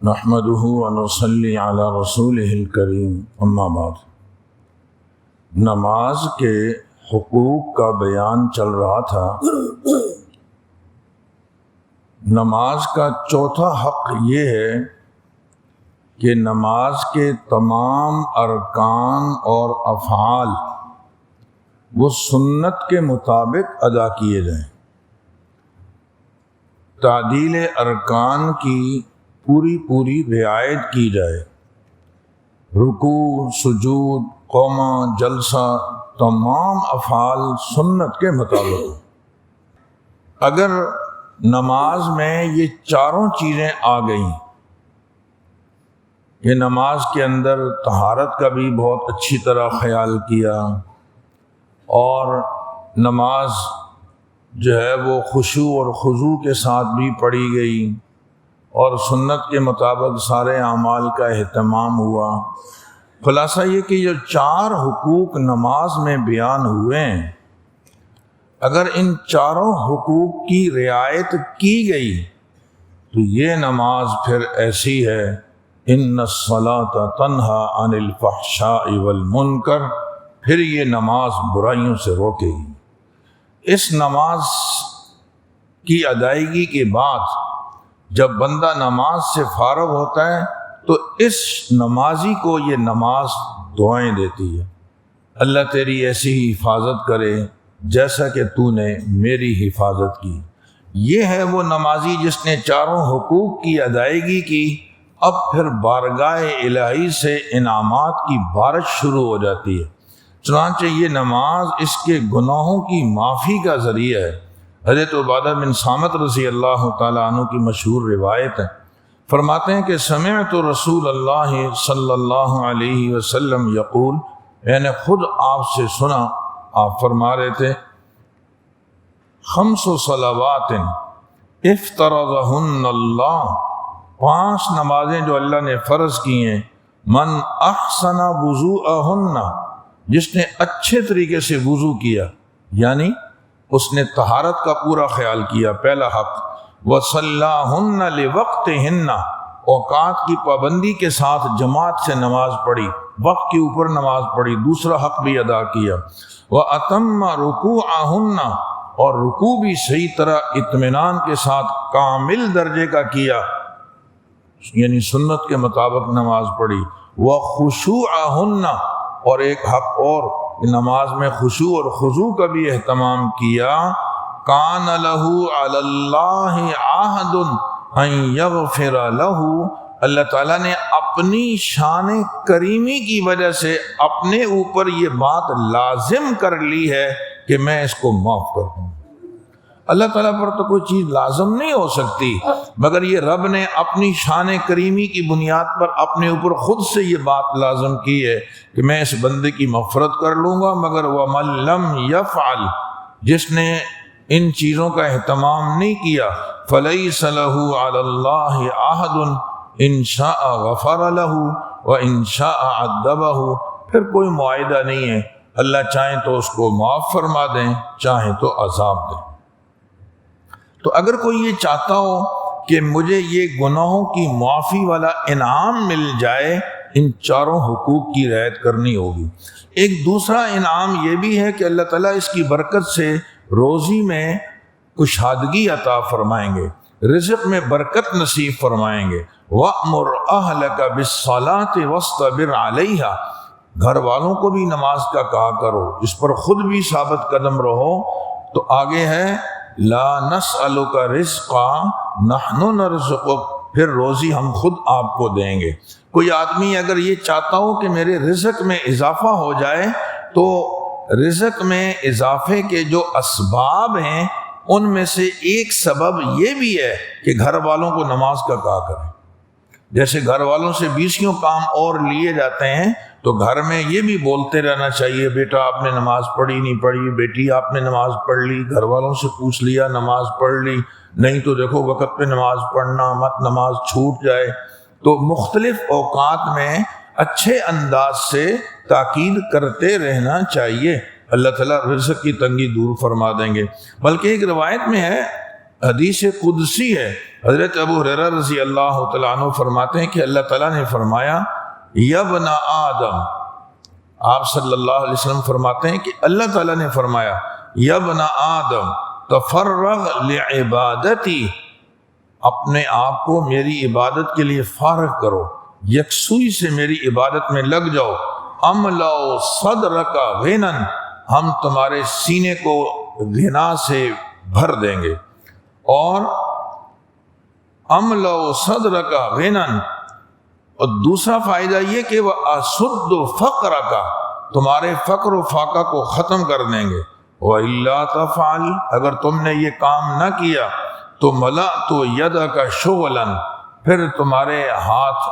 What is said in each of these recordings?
نحمده ونصلی علی رسوله الکریم اما بعد۔ نماز کے حقوق کا بیان چل رہا تھا۔ نماز کا چوتھا حق یہ ہے کہ نماز کے تمام ارکان اور افعال وہ سنت کے مطابق ادا کیے جائیں۔ تعدیل ارکان کی پوری رعایت کی جائے۔ رکوع، سجود، قومہ، جلسہ، تمام افعال سنت کے مطابق۔ اگر نماز میں یہ چاروں چیزیں آ گئیں کہ نماز کے اندر طہارت کا بھی بہت اچھی طرح خیال کیا اور نماز جو ہے وہ خشوع اور خضوع کے ساتھ بھی پڑھی گئی اور سنت کے مطابق سارے اعمال کا اہتمام ہوا، خلاصہ یہ کہ جو چار حقوق نماز میں بیان ہوئے ہیں، اگر ان چاروں حقوق کی رعایت کی گئی تو یہ نماز پھر ایسی ہے، ان الصلاۃ تنہی عن الفحشاء والمنکر، پھر یہ نماز برائیوں سے روکے گی۔ اس نماز کی ادائیگی کے بعد جب بندہ نماز سے فارغ ہوتا ہے تو اس نمازی کو یہ نماز دعائیں دیتی ہے، اللہ تیری ایسی ہی حفاظت کرے جیسا کہ تو نے میری حفاظت کی۔ یہ ہے وہ نمازی جس نے چاروں حقوق کی ادائیگی کی۔ اب پھر بارگاہ الہی سے انعامات کی بارش شروع ہو جاتی ہے، چنانچہ یہ نماز اس کے گناہوں کی معافی کا ذریعہ ہے۔ حضرت عبادہ بن صامت رضی اللہ تعالیٰ عنہ کی مشہور روایت ہے، فرماتے ہیں کہ سمعت رسول اللہ صلی اللہ علیہ وسلم یقول، میں نے خود آپ سے سنا، آپ فرما رہے تھے، خمس صلوات افترضہن اللہ، 5 نمازیں جو اللہ نے فرض کی ہیں، من احسن وضوءہن، جس نے اچھے طریقے سے وضو کیا، یعنی اس نے طہارت کا پورا خیال کیا، پہلا حق۔ وصلاہن لوقتہن، اوقات کی پابندی کے ساتھ جماعت سے نماز پڑھی، وقت کے اوپر نماز پڑھی، دوسرا حق بھی ادا کیا۔ واتم رکوعہن، اور رکوع بھی صحیح طرح اطمینان کے ساتھ کامل درجے کا کیا، یعنی سنت کے مطابق نماز پڑھی۔ وخشوعہن، اور ایک حق اور، نماز میں خشوع اور خضوع کا بھی اہتمام کیا۔ کان لہ علی اللہ عہد ان یغفر لہ، اللہ تعالیٰ نے اپنی شان کریمی کی وجہ سے اپنے اوپر یہ بات لازم کر لی ہے کہ میں اس کو معاف کر دوں۔ اللہ تعالیٰ پر تو کوئی چیز لازم نہیں ہو سکتی، مگر یہ رب نے اپنی شان کریمی کی بنیاد پر اپنے اوپر خود سے یہ بات لازم کی ہے کہ میں اس بندے کی مغفرت کر لوں گا۔ مگر وَمَن لَّمْ يَفْعَلْ، جس نے ان چیزوں کا اہتمام نہیں کیا، فَلَيْسَ لَهُ عَلَى اللَّهِ عَهْدٌ إِن شَاءَ غَفَرَ لَهُ وَإِن شَاءَ عَذَّبَهُ، پھر کوئی معاہدہ نہیں ہے، اللہ چاہیں تو اس کو معاف فرما دیں، چاہیں تو عذاب دیں۔ تو اگر کوئی یہ چاہتا ہو کہ مجھے یہ گناہوں کی معافی والا انعام مل جائے، ان چاروں حقوق کی رعایت کرنی ہوگی۔ ایک دوسرا انعام یہ بھی ہے کہ اللہ تعالیٰ اس کی برکت سے روزی میں کشادگی عطا فرمائیں گے، رزق میں برکت نصیب فرمائیں گے۔ وَأْمُرْ أَهْلَكَ بِالصَّلَاةِ وَاصْطَبِرْ عَلَيْهَا، گھر والوں کو بھی نماز کا کہا کرو، اس پر خود بھی ثابت قدم رہو۔ تو آگے ہے لا نسألک رزقا نحن نرزقک، پھر روزی ہم خود آپ کو دیں گے۔ کوئی آدمی اگر یہ چاہتا ہو کہ میرے رزق میں اضافہ ہو جائے تو رزق میں اضافے کے جو اسباب ہیں ان میں سے ایک سبب یہ بھی ہے کہ گھر والوں کو نماز کا کہا کریں۔ جیسے گھر والوں سے 20 کام اور لیے جاتے ہیں تو گھر میں یہ بھی بولتے رہنا چاہیے، بیٹا آپ نے نماز پڑھی نہیں پڑھی، بیٹی آپ نے نماز پڑھ لی، گھر والوں سے پوچھ لیا نماز پڑھ لی، نہیں تو دیکھو وقت پہ نماز پڑھنا، مت نماز چھوٹ جائے۔ تو مختلف اوقات میں اچھے انداز سے تاکید کرتے رہنا چاہیے، اللہ تعالیٰ رزق کی تنگی دور فرما دیں گے۔ بلکہ ایک روایت میں ہے حدیث قدسی ہے، حضرت ابو ہریرہ رضی اللہ تعالیٰ عنہ فرماتے ہیں کہ اللہ تعالیٰ نے فرمایا یا ابن آدم، آپ صلی اللہ علیہ وسلم فرماتے ہیں کہ اللہ تعالیٰ نے فرمایا یا ابن آدم تفرغ لعبادتی، اپنے آپ کو میری عبادت کے لیے فارغ کرو، یکسوئی سے میری عبادت میں لگ جاؤ، املؤ صدرک غنا، ہم تمہارے سینے کو غنا سے بھر دیں گے، اور املؤ صدرک غنا، اور دوسرا فائدہ یہ کہ وہ اسد فقرک، تمہارے فقر و فاقہ کو ختم کر دیں گے، وَإِلَّا تَفْعَلْ، اگر تم نے یہ کام نہ کیا تو ملأت یدک شغلا، پھر تمہارے ہاتھ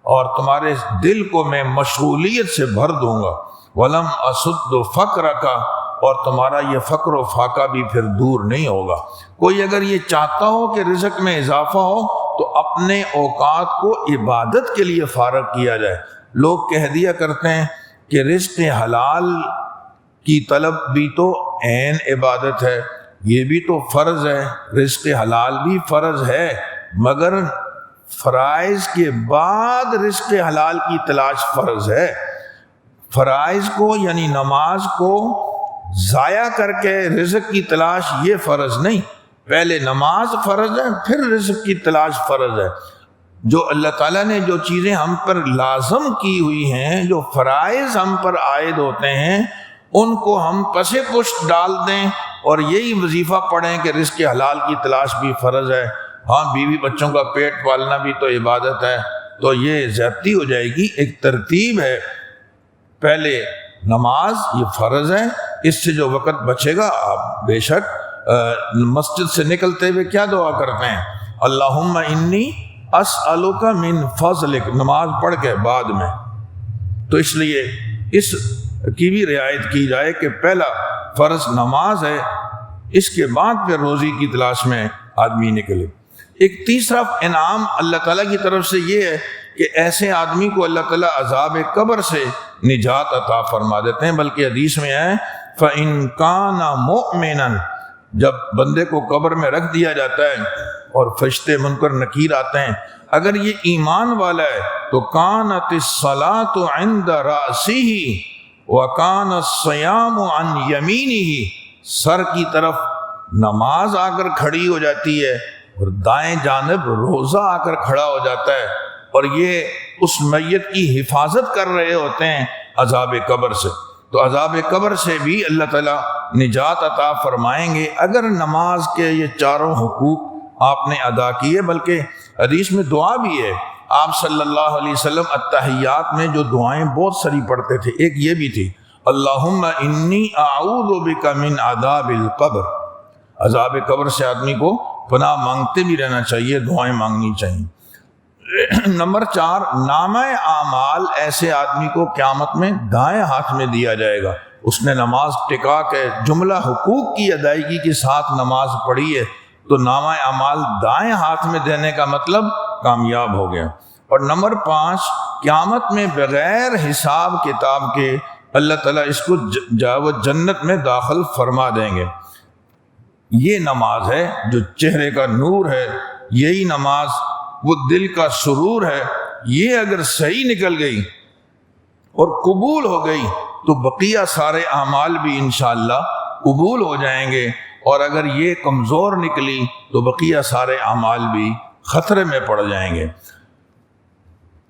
اور تمہارے دل کو میں مشغولیت سے بھر دوں گا، وَلَمْ أَسُدُّ فَقْرَكَ، اور تمہارا یہ فقر و فاقہ بھی پھر دور نہیں ہوگا۔ کوئی اگر یہ چاہتا ہو کہ رزق میں اضافہ ہو تو اپنے اوقات کو عبادت کے لیے فارغ کیا جائے۔ لوگ کہہ دیا کرتے ہیں کہ رزق حلال کی طلب بھی تو عین عبادت ہے، یہ بھی تو فرض ہے، رزق حلال بھی فرض ہے، مگر فرائض کے بعد رزق حلال کی تلاش فرض ہے۔ فرائض کو یعنی نماز کو ضائع کر کے رزق کی تلاش یہ فرض نہیں، پہلے نماز فرض ہے پھر رزق کی تلاش فرض ہے۔ جو اللہ تعالیٰ نے جو چیزیں ہم پر لازم کی ہوئی ہیں، جو فرائض ہم پر عائد ہوتے ہیں، ان کو ہم پس پشت ڈال دیں اور یہی وظیفہ پڑھیں کہ رزق حلال کی تلاش بھی فرض ہے، ہاں بیوی بچوں کا پیٹ پالنا بھی تو عبادت ہے، تو یہ زیادتی ہو جائے گی۔ ایک ترتیب ہے، پہلے نماز یہ فرض ہے، اس سے جو وقت بچے گا آپ بے شک مسجد سے نکلتے ہوئے کیا دعا کرتے ہیں، اللہم انی اسألک من فضلک، نماز پڑھ کے بعد میں، تو اس لیے اس کی بھی رعایت کی جائے کہ پہلا فرض نماز ہے، اس کے بعد پھر روزی کی تلاش میں آدمی نکلے۔ ایک تیسرا انعام اللہ تعالیٰ کی طرف سے یہ ہے کہ ایسے آدمی کو اللہ تعالیٰ عذاب قبر سے نجات عطا فرما دیتے ہیں، بلکہ حدیث میں ہے فَإِن كَانَ مُؤْمِنًا، جب بندے کو قبر میں رکھ دیا جاتا ہے اور فرشتے منکر نکیر آتے ہیں، اگر یہ ایمان والا ہے تو كَانَتِ الصَّلَاةُ عِنْدَ رَأْسِهِ وَكَانَ الصِّيَامُ عَنْ يَمِينِهِ، سر کی طرف نماز آ کر کھڑی ہو جاتی ہے اور دائیں جانب روزہ آ کر کھڑا ہو جاتا ہے، اور یہ اس میت کی حفاظت کر رہے ہوتے ہیں عذاب قبر سے۔ تو عذاب قبر سے بھی اللہ تعالیٰ نجات عطا فرمائیں گے اگر نماز کے یہ چاروں حقوق آپ نے ادا کیے۔ بلکہ حدیث میں دعا بھی ہے، آپ صلی اللہ علیہ وسلم التحیات میں جو دعائیں بہت ساری پڑھتے تھے، ایک یہ بھی تھی اللہم انی اعوذ بک من عذاب القبر، عذاب قبر سے آدمی کو پناہ مانگتے بھی رہنا چاہیے، دعائیں مانگنی چاہیے۔ نمبر 4، نامہ اعمال ایسے آدمی کو قیامت میں دائیں ہاتھ میں دیا جائے گا۔ اس نے نماز ٹکا کے جملہ حقوق کی ادائیگی کے ساتھ نماز پڑھی ہے تو نامہ اعمال دائیں ہاتھ میں دینے کا مطلب کامیاب ہو گیا۔ اور نمبر 5، قیامت میں بغیر حساب کتاب کے اللہ تعالیٰ اس کو جنت میں داخل فرما دیں گے۔ یہ نماز ہے جو چہرے کا نور ہے، یہی نماز وہ دل کا سرور ہے، یہ اگر صحیح نکل گئی اور قبول ہو گئی تو بقیہ سارے اعمال بھی انشاءاللہ قبول ہو جائیں گے، اور اگر یہ کمزور نکلی تو بقیہ سارے اعمال بھی خطرے میں پڑ جائیں گے۔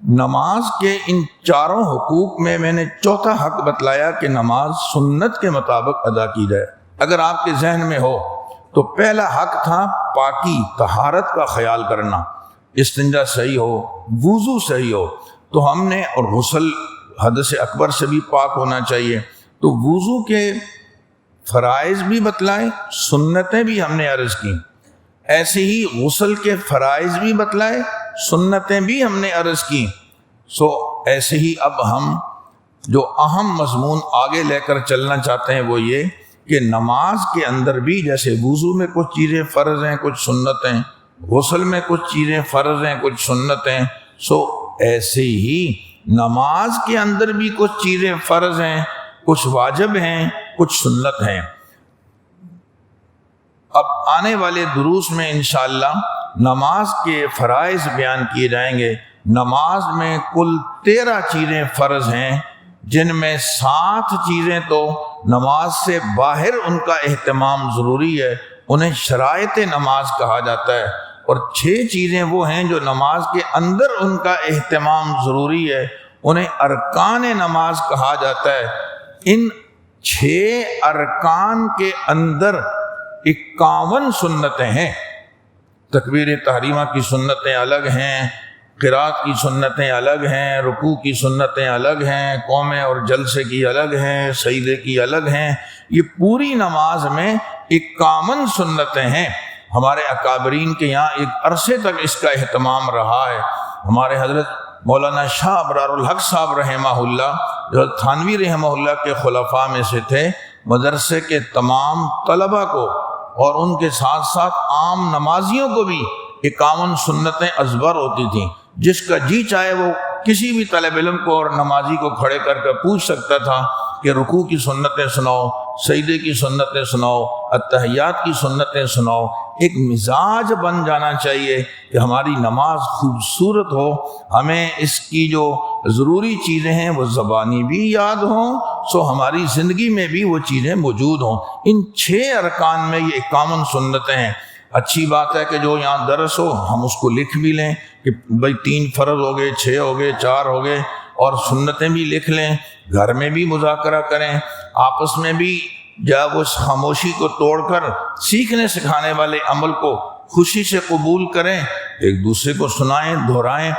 نماز کے ان چاروں حقوق میں نے چوتھا حق بتلایا کہ نماز سنت کے مطابق ادا کی جائے۔ اگر آپ کے ذہن میں ہو تو پہلا حق تھا پاکی، طہارت کا خیال کرنا، استنجا صحیح ہو، وضو صحیح ہو، تو ہم نے، اور غسل حدث اکبر سے بھی پاک ہونا چاہیے، تو وضو کے فرائض بھی بتلائے، سنتیں بھی ہم نے عرض کی، ایسے ہی غسل کے فرائض بھی بتلائے، سنتیں بھی ہم نے عرض کی۔ ایسے ہی اب ہم جو اہم مضمون آگے لے کر چلنا چاہتے ہیں وہ یہ کہ نماز کے اندر بھی جیسے وضو میں کچھ چیزیں فرض ہیں، کچھ سنتیں، غسل میں کچھ چیزیں فرض ہیں، کچھ سنتیں، ایسے ہی نماز کے اندر بھی کچھ چیزیں فرض ہیں، کچھ واجب ہیں، کچھ سنت ہیں۔ اب آنے والے دروس میں انشاءاللہ نماز کے فرائض بیان کیے جائیں گے۔ نماز میں کل 13 چیزیں فرض ہیں، جن میں 7 چیزیں تو نماز سے باہر ان کا اہتمام ضروری ہے، انہیں شرائط نماز کہا جاتا ہے، اور 6 چیزیں وہ ہیں جو نماز کے اندر ان کا اہتمام ضروری ہے، انہیں ارکان نماز کہا جاتا ہے۔ ان 6 ارکان کے اندر 51 سنتیں ہیں۔ تکبیر تحریمہ کی سنتیں الگ ہیں، قرات کی سنتیں الگ ہیں، رکوع کی سنتیں الگ ہیں، قومے اور جلسے کی الگ ہیں، سجدے کی الگ ہیں۔ یہ پوری نماز میں 51 سنتیں ہیں۔ ہمارے اکابرین کے یہاں ایک عرصے تک اس کا اہتمام رہا ہے۔ ہمارے حضرت مولانا شاہ ابرار الحق صاحب رحمہ اللہ، جو تھانوی رحمہ اللہ کے خلفاء میں سے تھے، مدرسے کے تمام طلبہ کو اور ان کے ساتھ ساتھ عام نمازیوں کو بھی 51 سنتیں ازبر ہوتی تھیں۔ جس کا جی چاہے وہ کسی بھی طالب علم کو اور نمازی کو کھڑے کر کے پوچھ سکتا تھا کہ رکوع کی سنتیں سناؤ، سجدے کی سنتیں سناؤ، اتحیات کی سنتیں سناؤ۔ ایک مزاج بن جانا چاہیے کہ ہماری نماز خوبصورت ہو، ہمیں اس کی جو ضروری چیزیں ہیں وہ زبانی بھی یاد ہوں، سو ہماری زندگی میں بھی وہ چیزیں موجود ہوں۔ ان 6 ارکان میں یہ 51 سنتیں ہیں۔ اچھی بات ہے کہ جو یہاں درس ہو ہم اس کو لکھ بھی لیں کہ بھئی 3 فرض ہو گئے، 6 ہو گئے، 4 ہو گئے، اور سنتیں بھی لکھ لیں، گھر میں بھی مذاکرہ کریں، آپس میں بھی جب اس خاموشی کو توڑ کر سیکھنے سکھانے والے عمل کو خوشی سے قبول کریں، ایک دوسرے کو سنائیں، دہرائیں۔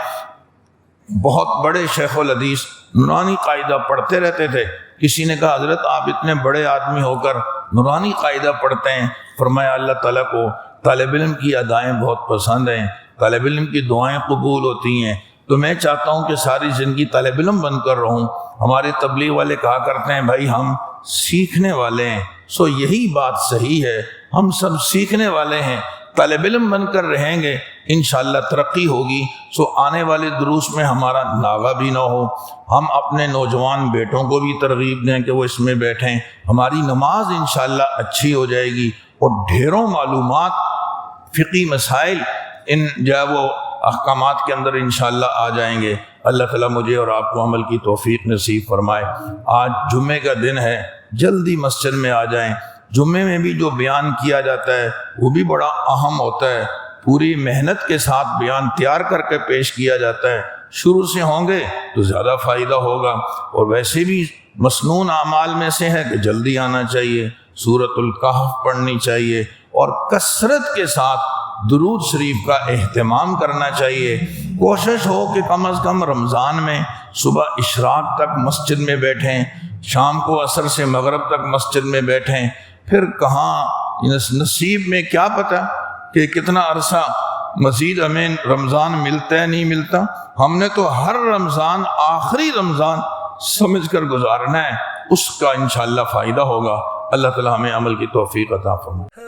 بہت بڑے شیخ الحدیث نورانی قاعدہ پڑھتے رہتے تھے۔ کسی نے کہا حضرت آپ اتنے بڑے آدمی ہو کر نورانی قاعدہ پڑھتے ہیں؟ فرمایا اللہ تعالیٰ کو طالب علم کی ادائیں بہت پسند ہیں، طالب علم کی دعائیں قبول ہوتی ہیں، تو میں چاہتا ہوں کہ ساری زندگی طالب علم بن کر رہوں۔ ہمارے تبلیغ والے کہا کرتے ہیں بھائی ہم سیکھنے والے ہیں، سو یہی بات صحیح ہے، ہم سب سیکھنے والے ہیں، طالب علم بن کر رہیں گے انشاءاللہ ترقی ہوگی۔ سو آنے والے دروس میں ہمارا ناغہ بھی نہ ہو، ہم اپنے نوجوان بیٹوں کو بھی ترغیب دیں کہ وہ اس میں بیٹھیں، ہماری نماز انشاءاللہ اچھی ہو جائے گی، اور ڈھیروں معلومات، فقہی مسائل ان وہ احکامات کے اندر انشاءاللہ آ جائیں گے۔ اللہ تعالیٰ مجھے اور آپ کو عمل کی توفیق نصیب فرمائے۔ آج جمعے کا دن ہے، جلدی مسجد میں آ جائیں۔ جمعے میں بھی جو بیان کیا جاتا ہے وہ بھی بڑا اہم ہوتا ہے، پوری محنت کے ساتھ بیان تیار کر کے پیش کیا جاتا ہے۔ شروع سے ہوں گے تو زیادہ فائدہ ہوگا، اور ویسے بھی مسنون اعمال میں سے ہے کہ جلدی آنا چاہیے، سورۃ الکہف پڑھنی چاہیے، اور کثرت کے ساتھ درود شریف کا اہتمام کرنا چاہیے۔ کوشش ہو کہ کم از کم رمضان میں صبح اشراق تک مسجد میں بیٹھیں، شام کو عصر سے مغرب تک مسجد میں بیٹھیں، پھر کہاں نصیب میں کیا پتہ کہ کتنا عرصہ مزید ہمیں رمضان ملتا ہے نہیں ملتا۔ ہم نے تو ہر رمضان آخری رمضان سمجھ کر گزارنا ہے، اس کا انشاءاللہ فائدہ ہوگا۔ اللہ تعالی ہمیں عمل کی توفیق عطا فرمائے۔